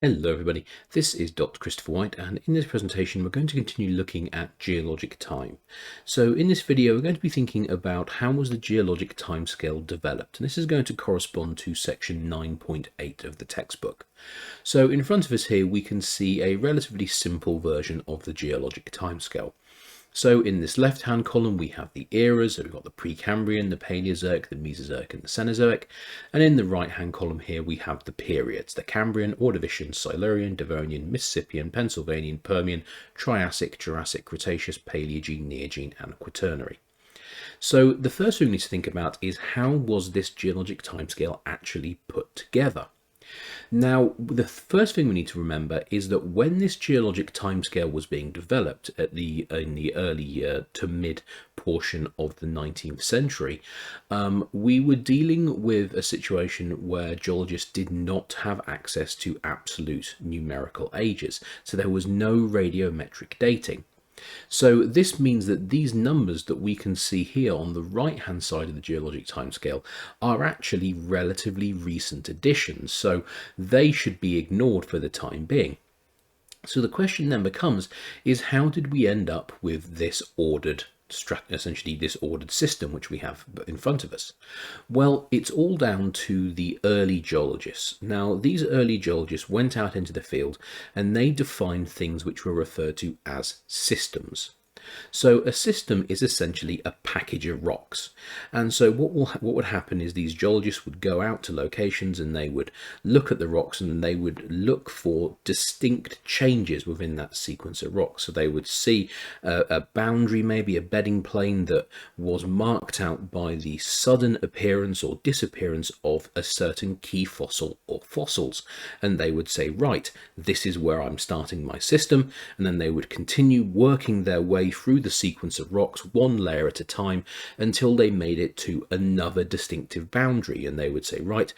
Hello everybody, this is Dr. Christopher White, and in this presentation we're going to continue looking at geologic time. So in this video we're going to be thinking about how was the geologic timescale developed, and this is going to correspond to section 9.8 of the textbook. So in front of us here we can see a relatively simple version of the geologic timescale. So in this left-hand column, we have the eras. So we've got the Precambrian, the Paleozoic, the Mesozoic, and the Cenozoic. And in the right-hand column here, we have the periods, the Cambrian, Ordovician, Silurian, Devonian, Mississippian, Pennsylvanian, Permian, Triassic, Jurassic, Cretaceous, Paleogene, Neogene, and Quaternary. So the first thing we need to think about is how was this geologic timescale actually put together? Now, the first thing we need to remember is that when this geologic timescale was being developed in the early to mid portion of the 19th century, we were dealing with a situation where geologists did not have access to absolute numerical ages, so there was no radiometric dating. So this means that these numbers that we can see here on the right hand side of the geologic timescale are actually relatively recent additions, so they should be ignored for the time being. So the question then becomes is how did we end up with this essentially this ordered system which we have in front of us? Well, it's all down to the early geologists. Now, these early geologists went out into the field and they defined things which were referred to as systems. So a system is essentially a package of rocks, and so what would happen is these geologists would go out to locations and they would look at the rocks and they would look for distinct changes within that sequence of rocks. So they would see a boundary, maybe a bedding plane that was marked out by the sudden appearance or disappearance of a certain key fossil or fossils, and they would say, right, this is where I'm starting my system, and then they would continue working their way through the sequence of rocks one layer at a time until they made it to another distinctive boundary, and they would say, right,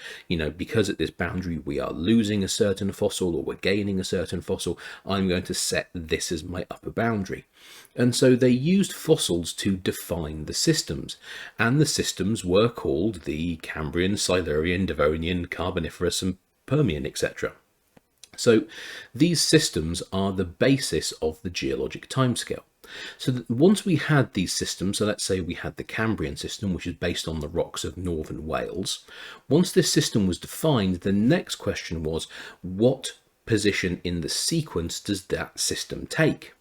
because at this boundary we are losing a certain fossil or we're gaining a certain fossil, I'm going to set this as my upper boundary. And so they used fossils to define the systems, and the systems were called the Cambrian, Silurian, Devonian, Carboniferous, and Permian, etc. So these systems are the basis of the geologic timescale. So once we had these systems, so let's say we had the Cambrian system, which is based on the rocks of northern Wales. Once this system was defined, the next question was, what position in the sequence does that system take?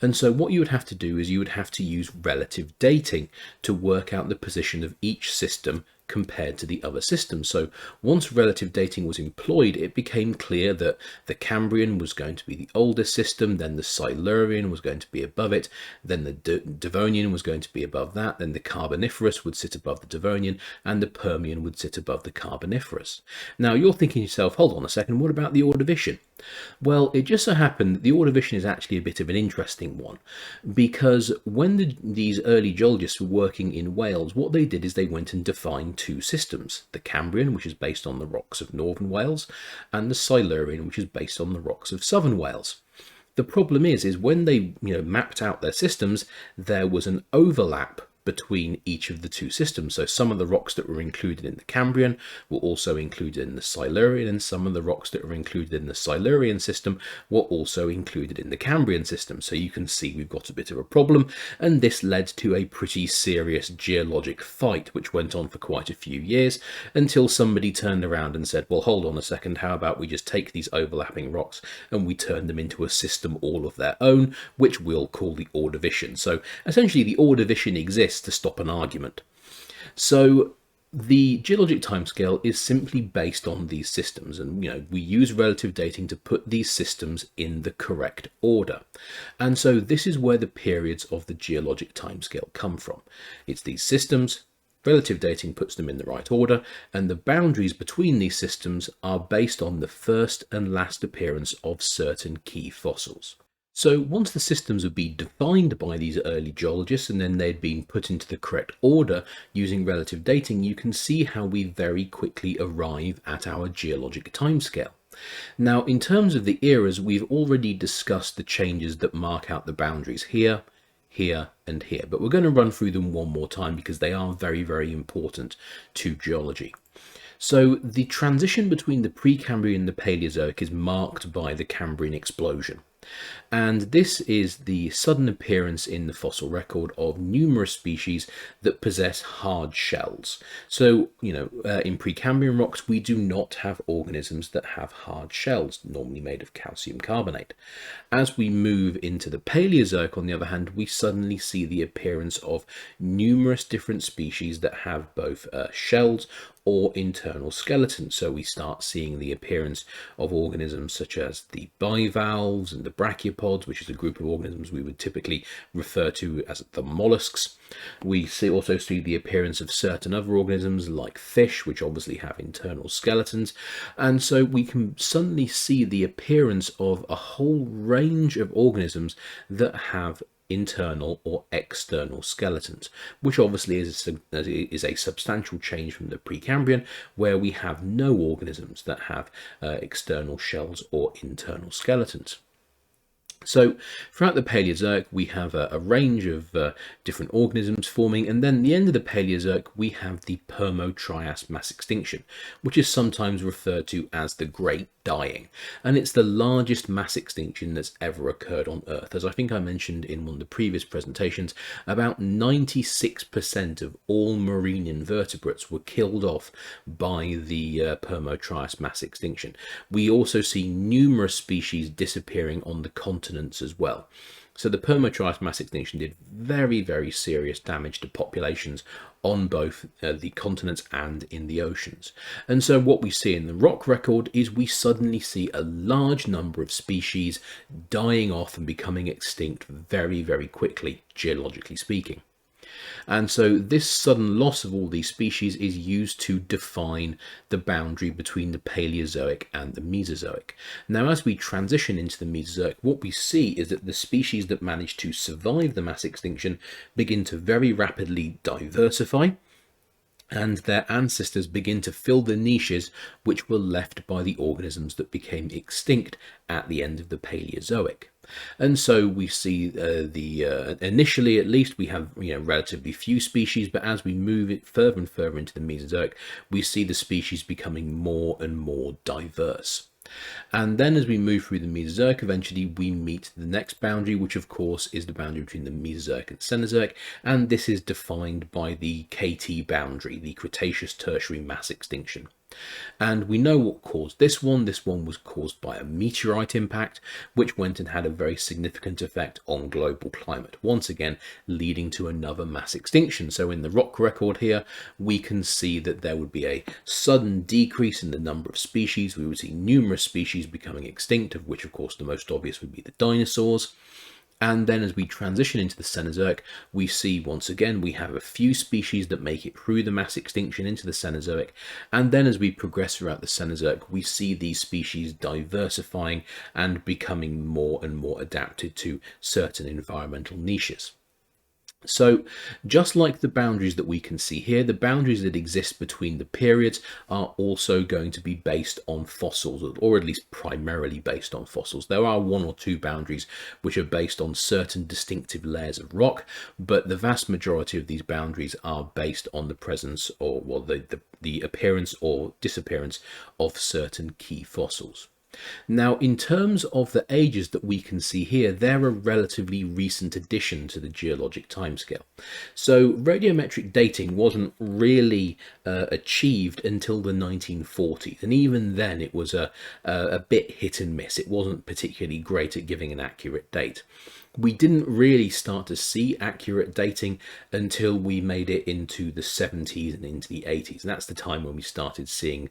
And so what you would have to do is you would have to use relative dating to work out the position of each system compared to the other systems. So once relative dating was employed, it became clear that the Cambrian was going to be the oldest system, then the Silurian was going to be above it, then the Devonian was going to be above that, then the Carboniferous would sit above the Devonian, and the Permian would sit above the Carboniferous. Now you're thinking to yourself, hold on a second, what about the Ordovician? Well, it just so happened that the Ordovician is actually a bit of an interesting one, because when these early geologists were working in Wales, what they did is they went and defined two systems, the Cambrian, which is based on the rocks of northern Wales, and the Silurian, which is based on the rocks of southern Wales. The problem is when they mapped out their systems, there was an overlap between each of the two systems. So some of the rocks that were included in the Cambrian were also included in the Silurian, and some of the rocks that were included in the Silurian system were also included in the Cambrian system. So you can see we've got a bit of a problem, and this led to a pretty serious geologic fight which went on for quite a few years until somebody turned around and said, well, hold on a second, how about we just take these overlapping rocks and we turn them into a system all of their own, which we'll call the Ordovician. So essentially the Ordovician exists to stop an argument. So the geologic timescale is simply based on these systems, and we use relative dating to put these systems in the correct order. And so this is where the periods of the geologic timescale come from. It's these systems, relative dating puts them in the right order, and the boundaries between these systems are based on the first and last appearance of certain key fossils. So once the systems would be defined by these early geologists and then they'd been put into the correct order using relative dating, you can see how we very quickly arrive at our geologic timescale. Now, in terms of the eras, we've already discussed the changes that mark out the boundaries here, here, and here, but we're going to run through them one more time because they are very, very important to geology. So the transition between the Precambrian and the Paleozoic is marked by the Cambrian explosion. And this is the sudden appearance in the fossil record of numerous species that possess hard shells. So, in Precambrian rocks, we do not have organisms that have hard shells, normally made of calcium carbonate. As we move into the Paleozoic, on the other hand, we suddenly see the appearance of numerous different species that have both shells or internal skeletons. So we start seeing the appearance of organisms such as the bivalves and the brachiopods, which is a group of organisms we would typically refer to as the mollusks. We also see the appearance of certain other organisms like fish, which obviously have internal skeletons. And so we can suddenly see the appearance of a whole range of organisms that have internal or external skeletons, which obviously is a substantial change from the Precambrian, where we have no organisms that have external shells or internal skeletons. So throughout the Paleozoic, we have a range of different organisms forming, and then at the end of the Paleozoic, we have the Permo-Trias mass extinction, which is sometimes referred to as the Great Dying, and it's the largest mass extinction that's ever occurred on Earth. As I think I mentioned in one of the previous presentations, about 96% of all marine invertebrates were killed off by the Permo-Trias mass extinction. We also see numerous species disappearing on the continents as well. So the Permo-Trias mass extinction did very, very serious damage to populations on both the continents and in the oceans. And so what we see in the rock record is we suddenly see a large number of species dying off and becoming extinct very, very quickly, geologically speaking. And so this sudden loss of all these species is used to define the boundary between the Paleozoic and the Mesozoic. Now, as we transition into the Mesozoic, what we see is that the species that manage to survive the mass extinction begin to very rapidly diversify, and their ancestors begin to fill the niches which were left by the organisms that became extinct at the end of the Paleozoic. And so we see initially, at least, we have relatively few species, but as we move it further and further into the Mesozoic, we see the species becoming more and more diverse. And then as we move through the Mesozoic, eventually we meet the next boundary, which of course is the boundary between the Mesozoic and Cenozoic, and this is defined by the KT boundary, the Cretaceous Tertiary mass extinction. And we know what caused this one. This one was caused by a meteorite impact, which went and had a very significant effect on global climate, once again leading to another mass extinction. So in the rock record here, we can see that there would be a sudden decrease in the number of species. We would see numerous species becoming extinct, of which of course the most obvious would be the dinosaurs. And then as we transition into the Cenozoic, we see once again we have a few species that make it through the mass extinction into the Cenozoic. And then as we progress throughout the Cenozoic, we see these species diversifying and becoming more and more adapted to certain environmental niches. So just like the boundaries that we can see here, the boundaries that exist between the periods are also going to be based on fossils, or at least primarily based on fossils. There are one or two boundaries which are based on certain distinctive layers of rock, but the vast majority of these boundaries are based on the presence or the appearance or disappearance of certain key fossils. Now, in terms of the ages that we can see here, they're a relatively recent addition to the geologic timescale. So radiometric dating wasn't really achieved until the 1940s, and even then it was a bit hit and miss. It wasn't particularly great at giving an accurate date. We didn't really start to see accurate dating until we made it into the 70s and into the 80s. And that's the time when we started seeing,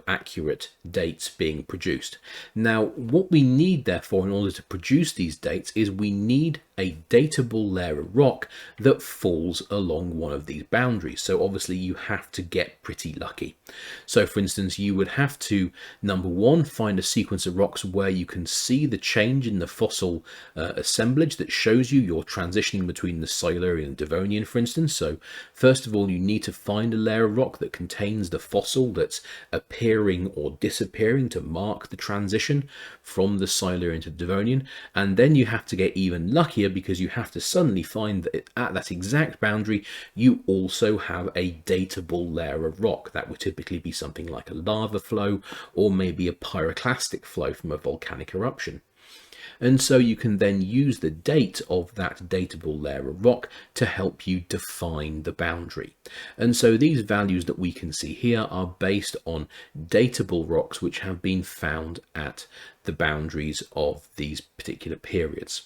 accurate dates being produced. Now, what we need, therefore, in order to produce these dates is we need a datable layer of rock that falls along one of these boundaries. So obviously you have to get pretty lucky. So for instance, you would have to, number one, find a sequence of rocks where you can see the change in the fossil assembly assemblage that shows you you're transitioning between the Silurian and Devonian, for instance. So first of all, you need to find a layer of rock that contains the fossil that's appearing or disappearing to mark the transition from the Silurian to the Devonian. And then you have to get even luckier, because you have to suddenly find that at that exact boundary, you also have a datable layer of rock. That would typically be something like a lava flow, or maybe a pyroclastic flow from a volcanic eruption. And so you can then use the date of that datable layer of rock to help you define the boundary. And so these values that we can see here are based on datable rocks which have been found at the boundaries of these particular periods.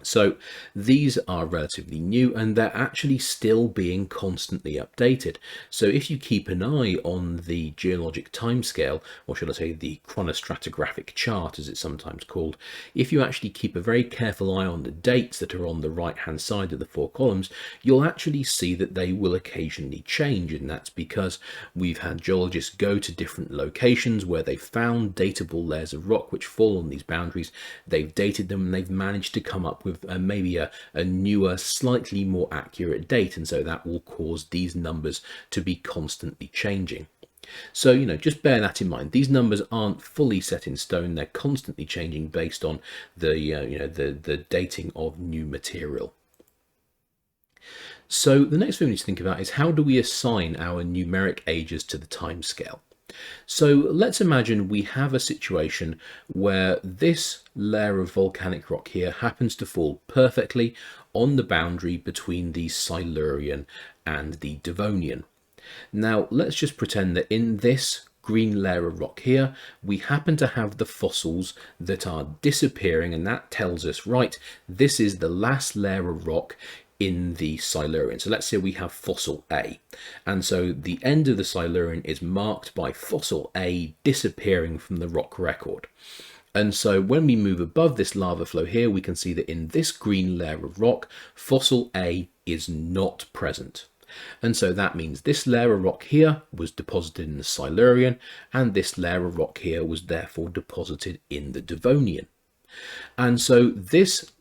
So these are relatively new, and they're actually still being constantly updated. So if you keep an eye on the geologic timescale, or should I say the chronostratigraphic chart as it's sometimes called, if you actually keep a very careful eye on the dates that are on the right hand side of the 4 columns, you'll actually see that they will occasionally change. And that's because we've had geologists go to different locations where they've found datable layers of rock which fall on these boundaries. They've dated them, and they've managed to come up with maybe a newer, slightly more accurate date, and so that will cause these numbers to be constantly changing. So, just bear that in mind. These numbers aren't fully set in stone. They're constantly changing based on the, the dating of new material. So the next thing we need to think about is, how do we assign our numeric ages to the timescale? So let's imagine we have a situation where this layer of volcanic rock here happens to fall perfectly on the boundary between the Silurian and the Devonian. Now let's just pretend that in this green layer of rock here, we happen to have the fossils that are disappearing, and that tells us, right, this is the last layer of rock in the Silurian. So let's say we have fossil A, and so the end of the Silurian is marked by fossil A disappearing from the rock record. And so when we move above this lava flow here, we can see that in this green layer of rock, fossil A is not present. And so that means this layer of rock here was deposited in the Silurian, and this layer of rock here was therefore deposited in the Devonian. And so this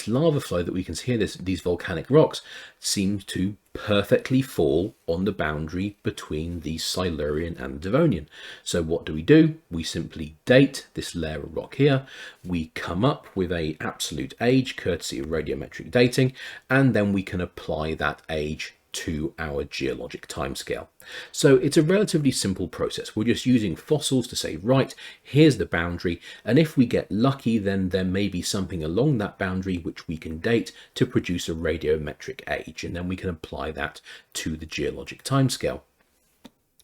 lava flow that we can see here, these volcanic rocks, seem to perfectly fall on the boundary between the Silurian and the Devonian. So what do? We simply date this layer of rock here. We come up with an absolute age courtesy of radiometric dating, and then we can apply that age to our geologic timescale. So it's a relatively simple process. We're just using fossils to say, right, here's the boundary, and if we get lucky, then there may be something along that boundary which we can date to produce a radiometric age, and then we can apply that to the geologic timescale.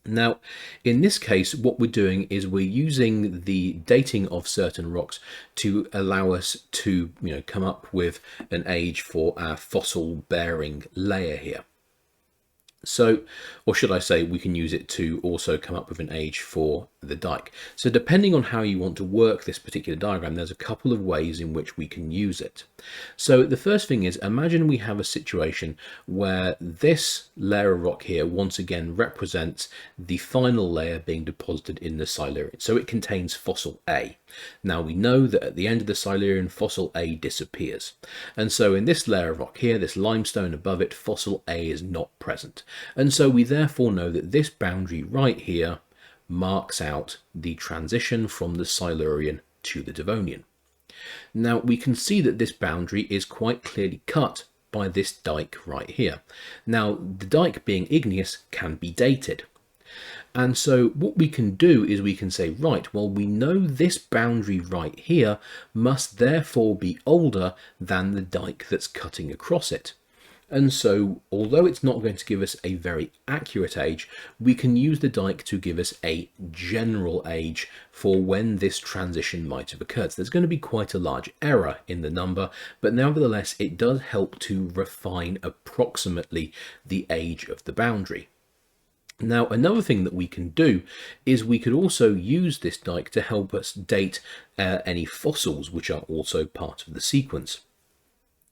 Now, in this case, what we're doing is we're using the dating of certain rocks to allow us to, come up with an age for our fossil bearing layer here. So, or should I say, we can use it to also come up with an age for the dike. So depending on how you want to work this particular diagram, there's a couple of ways in which we can use it. So the first thing is, imagine we have a situation where this layer of rock here once again represents the final layer being deposited in the Silurian. So it contains fossil A. Now we know that at the end of the Silurian, fossil A disappears. And so in this layer of rock here, this limestone above it, fossil A is not present. And so we therefore know that this boundary right here marks out the transition from the Silurian to the Devonian. Now we can see that this boundary is quite clearly cut by this dike right here. Now the dike, being igneous, can be dated. And so what we can do is we can say, right, well, we know this boundary right here must therefore be older than the dike that's cutting across it. And so, although it's not going to give us a very accurate age, we can use the dike to give us a general age for when this transition might have occurred. So there's going to be quite a large error in the number, but nevertheless, it does help to refine approximately the age of the boundary. Now, another thing that we can do is we could also use this dike to help us date any fossils which are also part of the sequence.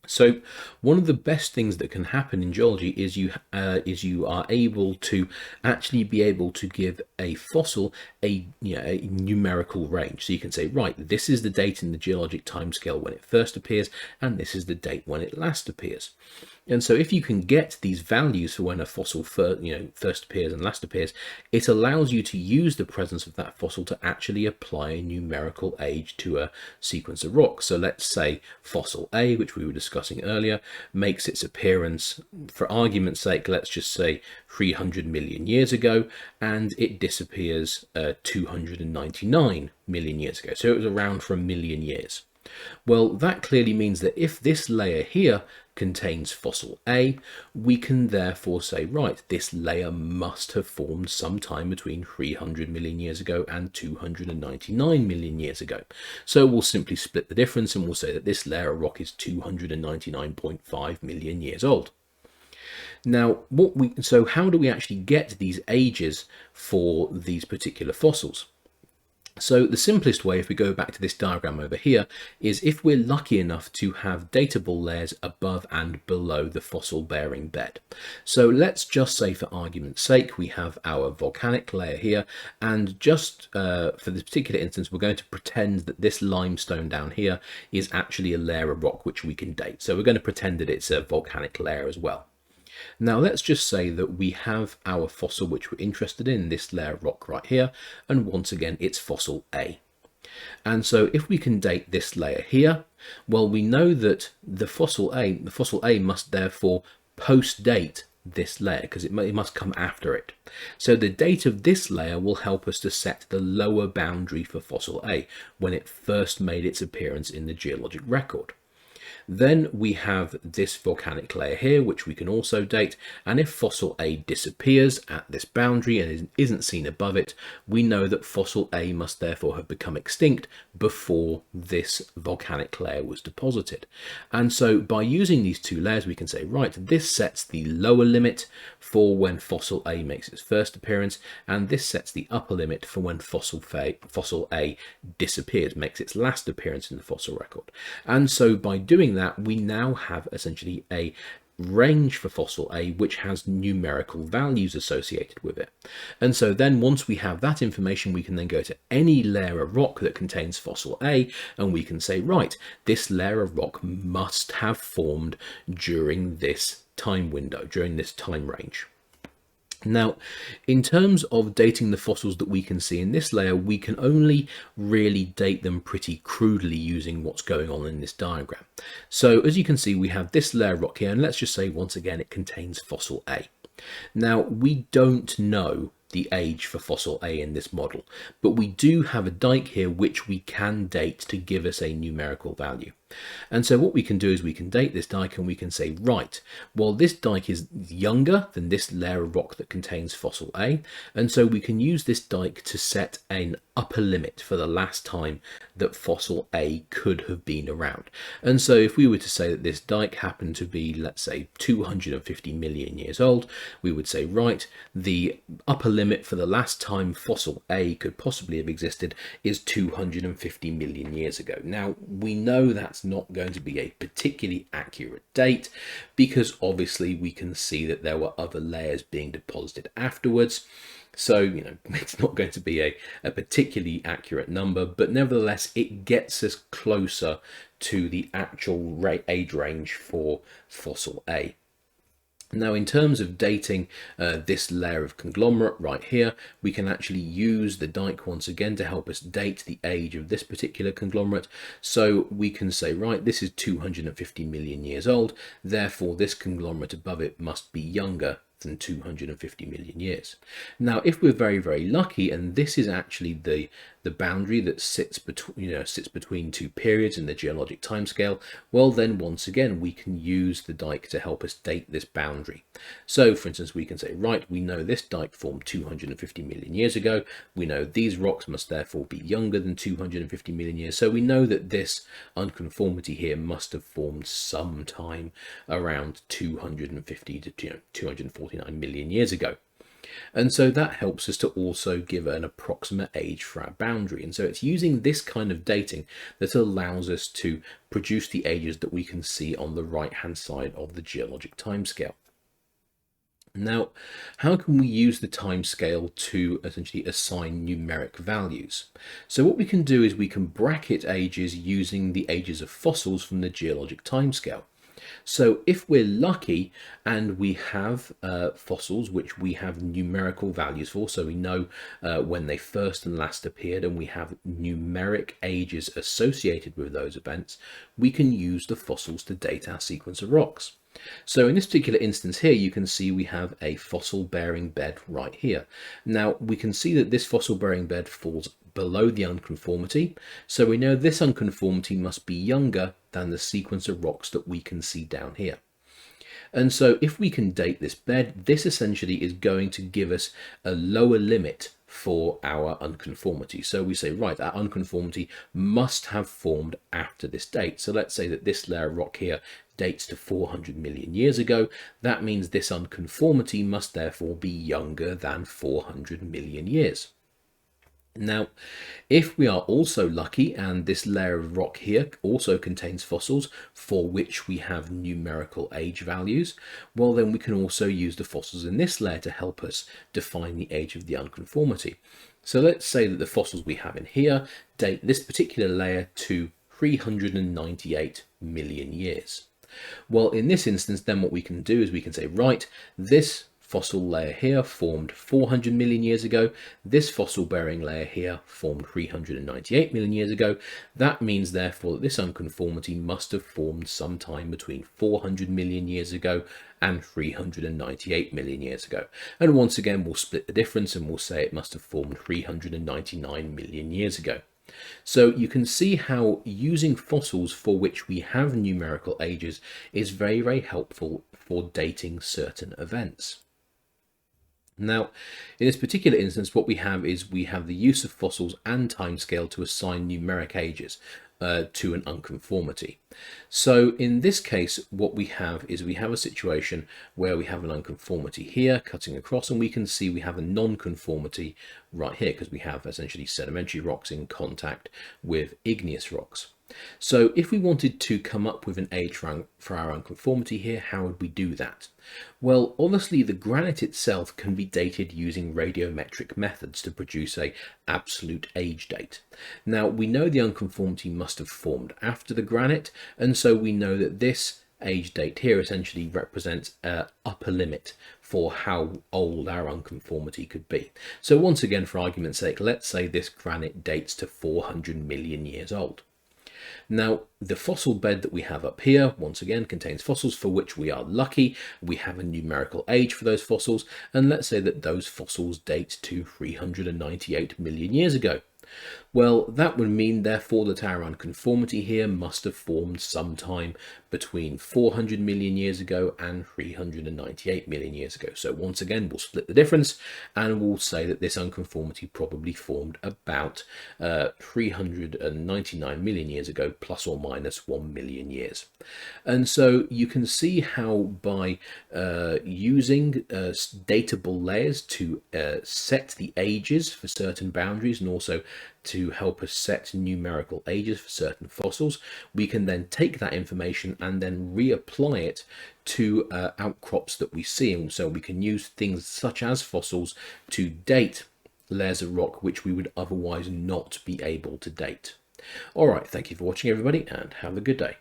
So one of the best things that can happen in geology is you are able to actually be able to give a fossil a numerical range. So you can say, right, this is the date in the geologic timescale when it first appears, and this is the date when it last appears. And so if you can get these values for when a fossil first appears and last appears, it allows you to use the presence of that fossil to actually apply a numerical age to a sequence of rocks. So let's say fossil A, which we were discussing earlier, makes its appearance, for argument's sake, let's just say 300 million years ago, and it disappears 299 million years ago. So it was around for 1,000,000 years. Well, that clearly means that if this layer here contains fossil A, we can therefore say, right, this layer must have formed sometime between 300 million years ago and 299 million years ago. So we'll simply split the difference and we'll say that this layer of rock is 299.5 million years old. Now, so how do we actually get these ages for these particular fossils? So the simplest way, if we go back to this diagram over here, is if we're lucky enough to have datable layers above and below the fossil bearing bed. So let's just say, for argument's sake, we have our volcanic layer here, and just for this particular instance, we're going to pretend that this limestone down here is actually a layer of rock which we can date. So we're going to pretend that it's a volcanic layer as well. Now let's just say that we have our fossil which we're interested in, this layer of rock right here, and once again it's fossil A. And so if we can date this layer here, well, we know that the fossil A must therefore post-date this layer because it must come after it. So the date of this layer will help us to set the lower boundary for fossil A when it first made its appearance in the geologic record. Then we have this volcanic layer here, which we can also date, and if fossil A disappears at this boundary and isn't seen above it, we know that fossil A must therefore have become extinct before this volcanic layer was deposited. And so by using these two layers, we can say, right, this sets the lower limit for when fossil A makes its first appearance, and this sets the upper limit for when fossil A disappears, makes its last appearance in the fossil record. And so by doing that, we now have essentially a range for fossil A which has numerical values associated with it. And so then once we have that information, we can then go to any layer of rock that contains fossil A and we can say, right, this layer of rock must have formed during this time window, during this time range. Now, in terms of dating the fossils that we can see in this layer, we can only really date them pretty crudely using what's going on in this diagram. So as you can see, we have this layer of rock here, and let's just say once again it contains fossil A. Now, we don't know the age for fossil A in this model, but we do have a dike here which we can date to give us a numerical value. And so what we can do is we can date this dike and we can say, right, well, this dike is younger than this layer of rock that contains fossil A, and so we can use this dike to set an upper limit for the last time that fossil A could have been around. And so if we were to say that this dike happened to be, let's say, 250 million years old, we would say, right, the upper limit for the last time fossil A could possibly have existed is 250 million years ago. Now, we know that's not going to be a particularly accurate date because obviously we can see that there were other layers being deposited afterwards. So, it's not going to be a particularly accurate number, but nevertheless, it gets us closer to the actual age range for fossil A. Now, in terms of dating this layer of conglomerate right here, we can actually use the dike once again to help us date the age of this particular conglomerate. So we can say, right, this is 250 million years old, therefore this conglomerate above it must be younger than 250 million years. Now, if we're very, very lucky, and this is actually the boundary that sits between two periods in the geologic timescale, well, then once again we can use the dike to help us date this boundary. So for instance, we can say, right, we know this dike formed 250 million years ago, we know these rocks must therefore be younger than 250 million years, so we know that this unconformity here must have formed sometime around 250 to 249 million years ago. And so that helps us to also give an approximate age for our boundary. And so it's using this kind of dating that allows us to produce the ages that we can see on the right hand side of the geologic timescale. Now, how can we use the timescale to essentially assign numeric values? So what we can do is we can bracket ages using the ages of fossils from the geologic timescale. So if we're lucky and we have fossils which we have numerical values for, so we know when they first and last appeared, and we have numeric ages associated with those events, we can use the fossils to date our sequence of rocks. So in this particular instance here, you can see we have a fossil bearing bed right here. Now we can see that this fossil bearing bed falls below the unconformity, so we know this unconformity must be younger than the sequence of rocks that we can see down here. And so if we can date this bed, this essentially is going to give us a lower limit for our unconformity. So we say, right, our unconformity must have formed after this date. So let's say that this layer of rock here dates to 400 million years ago. That means this unconformity must therefore be younger than 400 million years. Now, if we are also lucky and this layer of rock here also contains fossils for which we have numerical age values, well then we can also use the fossils in this layer to help us define the age of the unconformity. So let's say that the fossils we have in here date this particular layer to 398 million years. Well, in this instance, then what we can do is we can say, right, this fossil layer here formed 400 million years ago. This fossil bearing layer here formed 398 million years ago. That means therefore that this unconformity must have formed sometime between 400 million years ago and 398 million years ago. And once again, we'll split the difference and we'll say it must have formed 399 million years ago. So you can see how using fossils for which we have numerical ages is very, very helpful for dating certain events. Now, in this particular instance, what we have is we have the use of fossils and timescale to assign numeric ages to an unconformity. So in this case, what we have is we have a situation where we have an unconformity here cutting across, and we can see we have a non-conformity right here because we have essentially sedimentary rocks in contact with igneous rocks. So if we wanted to come up with an age for our unconformity here, how would we do that? Well, honestly, the granite itself can be dated using radiometric methods to produce a absolute age date. Now, we know the unconformity must have formed after the granite, and so we know that this age date here essentially represents an upper limit for how old our unconformity could be. So once again, for argument's sake, let's say this granite dates to 400 million years old. Now, the fossil bed that we have up here, once again, contains fossils for which we are lucky. We have a numerical age for those fossils, and let's say that those fossils date to 398 million years ago. Well, that would mean, therefore, that our unconformity here must have formed sometime between 400 million years ago and 398 million years ago. So once again, we'll split the difference and we'll say that this unconformity probably formed about 399 million years ago, plus or minus 1 million years. And so you can see how by using datable layers to set the ages for certain boundaries, and also to help us set numerical ages for certain fossils, we can then take that information and then reapply it to outcrops that we see. And so we can use things such as fossils to date layers of rock which we would otherwise not be able to date. All right, thank you for watching, everybody, and have a good day.